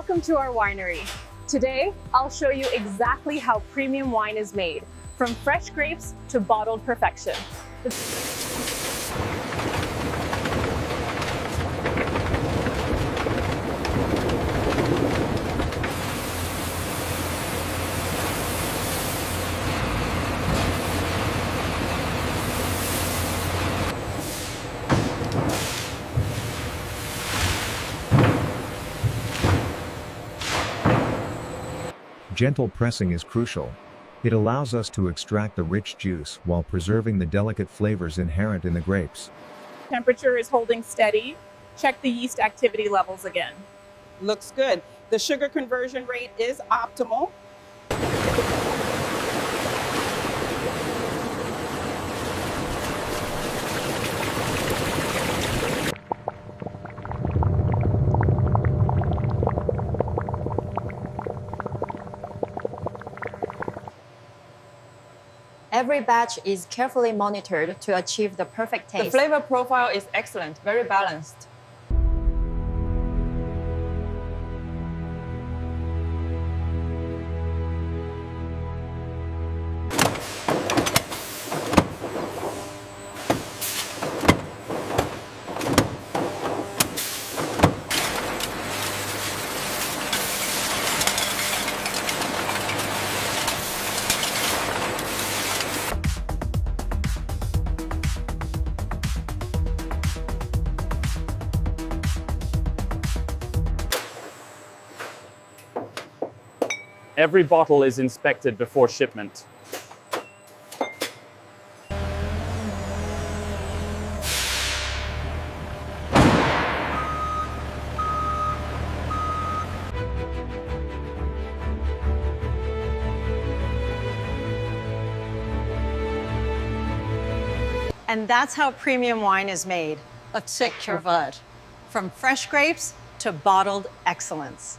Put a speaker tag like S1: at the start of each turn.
S1: Welcome to our winery. Today, I'll show you exactly how premium wine is made, from fresh grapes to bottled perfection.
S2: Gentle pressing is crucial. It allows us to extract the rich juice while preserving the delicate flavors inherent in the grapes.
S1: Temperature is holding steady. Check the yeast activity levels again.
S3: Looks good. The sugar conversion rate is optimal.
S4: Every batch is carefully monitored to achieve the perfect taste.
S5: The flavor profile is excellent, very balanced.
S6: Every bottle is inspected before shipment.
S7: And that's how premium wine is made. Let's take your word. From fresh grapes to bottled excellence.